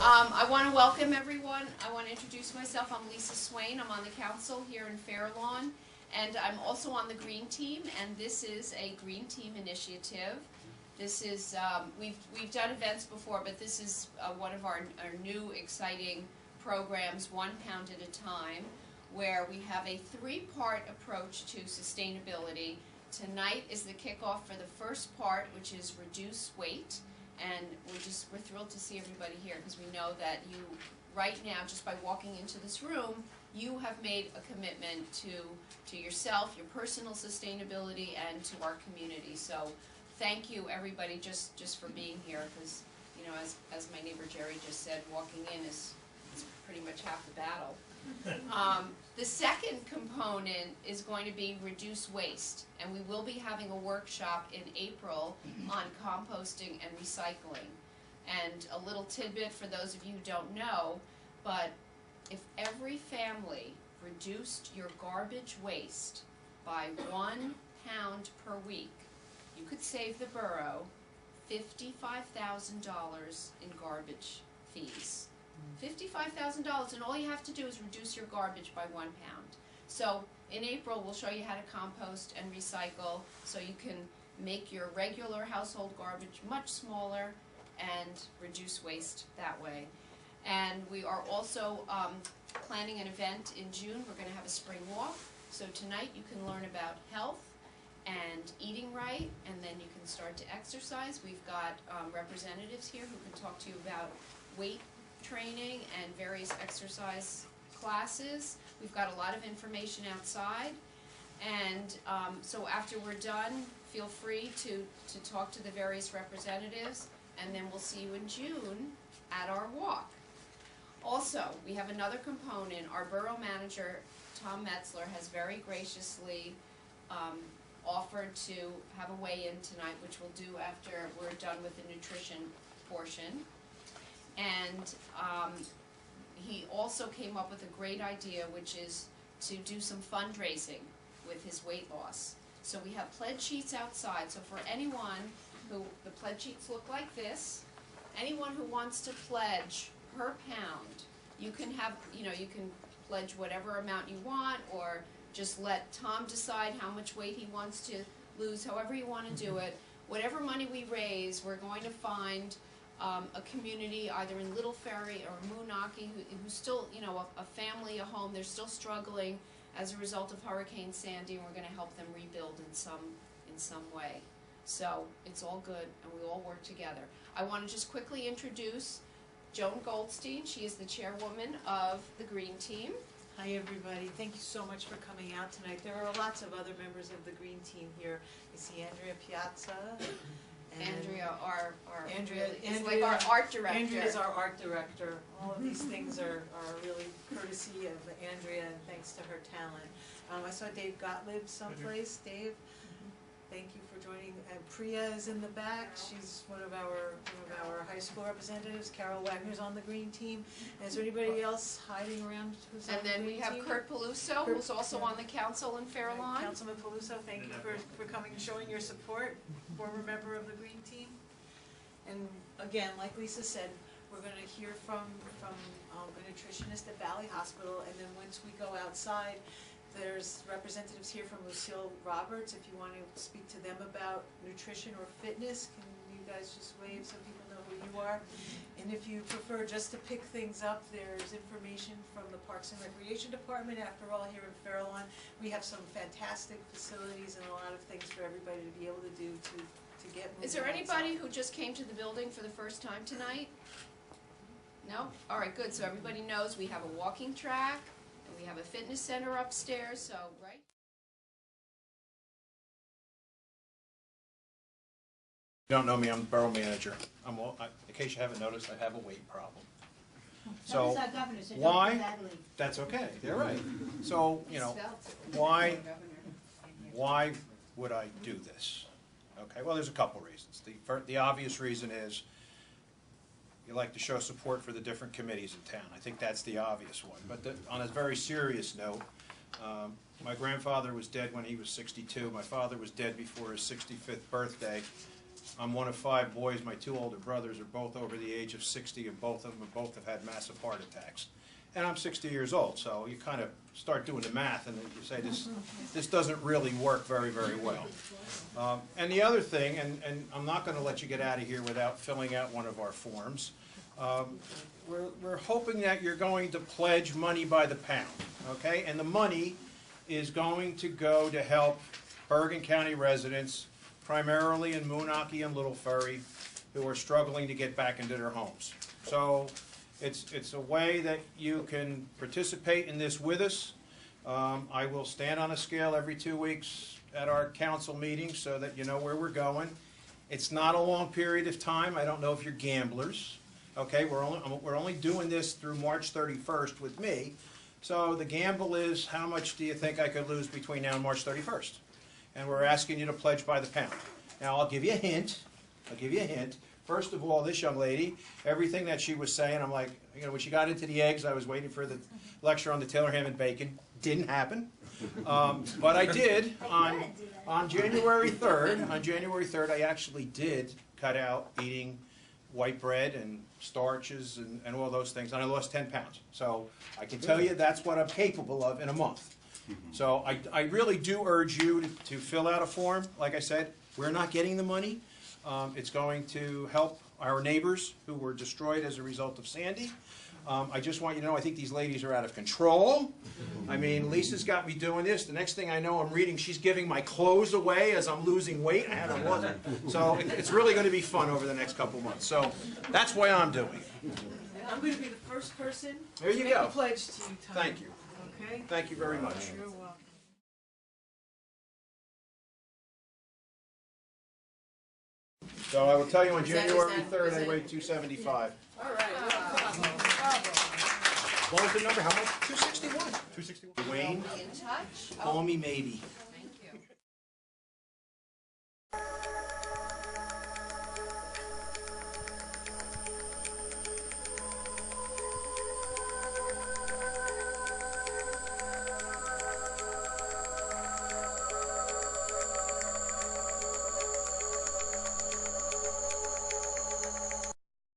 I want to welcome everyone. I want to introduce myself. I'm Lisa Swain. I'm on the council here in Fair Lawn, and I'm also on the Green Team, and this is a Green Team initiative. This is, we've done events before, but this is one of our new exciting programs, 1 pound at a time, where we have a 3-part approach to sustainability. Tonight is the kickoff for the first part, which is reduce weight. And we're thrilled to see everybody here because we know that you, right now, just by walking into this room, you have made a commitment to yourself, your personal sustainability, and to our community. So thank you, everybody, just for being here because, you know, as my neighbor Jerry just said, walking in is pretty much half the battle. The second component is going to be reduce waste, and we will be having a workshop in April on composting and recycling. And a little tidbit for those of you who don't know, but if every family reduced your garbage waste by 1 pound per week, you could save the borough $55,000 in garbage fees. $55,000, and all you have to do is reduce your garbage by 1 pound. So in April, we'll show you how to compost and recycle so you can make your regular household garbage much smaller and reduce waste that way. And we are also planning an event in June. We're going to have a spring walk. So tonight you can learn about health and eating right, and then you can start to exercise. We've got representatives here who can talk to you about weight training and various exercise classes. We've got a lot of information outside, and so after we're done, feel free to talk to the various representatives, and then we'll see you in June at our walk. Also, we have another component. Our borough manager, Tom Metzler, has very graciously offered to have a weigh-in tonight, which we'll do after we're done with the nutrition portion. And he also came up with a great idea, which is to do some fundraising with his weight loss. So we have pledge sheets outside. So for anyone who, the pledge sheets look like this, anyone who wants to pledge per pound, you can have, you know, you can pledge whatever amount you want, or just let Tom decide how much weight he wants to lose, however you want to do it. Whatever money we raise, we're going to find a community either in Little Ferry or Moonachie who's still, you know, a family, a home. They're still struggling as a result of Hurricane Sandy, and we're going to help them rebuild in some way. So it's all good, and we all work together. I want to just quickly introduce Joan Goldstein. She is the chairwoman of the Green Team. Hi everybody, thank you so much for coming out tonight. There are lots of other members of the Green Team here. You see Andrea Piazza. Andrea, Andrea is like our art director. Andrea is our art director. All of these things are really courtesy of Andrea and thanks to her talent. I saw Dave Gottlieb someplace. Dave, thank you for joining. And Priya is in the back. She's one of our high school representatives. Carol Wagner's on the Green Team. And is there anybody else hiding around who's on the Green Team? And then we have Kurt Peluso, who's also on the council in Fair Lawn. Councilman Peluso, thank you for coming and showing your support, former member of the Green Team. And again, like Lisa said, we're going to hear from a nutritionist at Valley Hospital, and then once we go outside, there's representatives here from Lucille Roberts. If you want to speak to them about nutrition or fitness, can you guys just wave so people know who you are? And if you prefer just to pick things up, there's information from the Parks and Recreation Department. After all, here in Fair Lawn, we have some fantastic facilities and a lot of things for everybody to be able to do to get moving. Is there anybody who just came to the building for the first time tonight? No? All right, good. So everybody knows we have a walking track. We have a fitness center upstairs, so, right? You don't know me, I'm the borough manager. In case you haven't noticed, I have a weight problem. So, why? That's okay, they're right. So, you know, why would I do this? Okay, well, there's a couple reasons. The obvious reason is you like to show support for the different committees in town. I think that's the obvious one. But on a very serious note, my grandfather was dead when he was 62. My father was dead before his 65th birthday. I'm one of 5 boys. My 2 older brothers are both over the age of 60, and both have had massive heart attacks. And I'm 60 years old, so you kind of start doing the math, and you say this doesn't really work very, very well. And the other thing, and I'm not going to let you get out of here without filling out one of our forms. We're hoping that you're going to pledge money by the pound, okay? And the money is going to go to help Bergen County residents, primarily in Moonachie and Little Ferry, who are struggling to get back into their homes. So it's a way that you can participate in this with us. I will stand on a scale every 2 weeks at our council meetings so that you know where we're going. It's not a long period of time. I don't know if you're gamblers. Okay, we're only doing this through March 31st with me. So the gamble is, how much do you think I could lose between now and March 31st? And we're asking you to pledge by the pound. Now, I'll give you a hint. First of all, this young lady, everything that she was saying, I'm like, you know, when she got into the eggs, I was waiting for the lecture on the Taylor ham and bacon. Didn't happen. But I did on January 3rd. On January 3rd, I actually did cut out eating white bread and starches and all those things, and I lost 10 pounds. So I can tell you that's what I'm capable of in a month. So I really do urge you to fill out a form. Like I said, we're not getting the money. It's going to help our neighbors who were destroyed as a result of Sandy. I just want you to know, I think these ladies are out of control. I mean, Lisa's got me doing this. The next thing I know, I'm reading, she's giving my clothes away as I'm losing weight. I haven't lost it. So it's really going to be fun over the next couple months. So that's why I'm doing it. I'm going to be the first person There you to make go. a pledge to you, Tom. Thank you. Okay? Thank you very much. You're welcome. So I will tell you on Is that- January is that- 3rd, is I it- weighed 275. All right. Bravo. What was the number? How much? 261. 261. Wayne, Be in touch. call me maybe.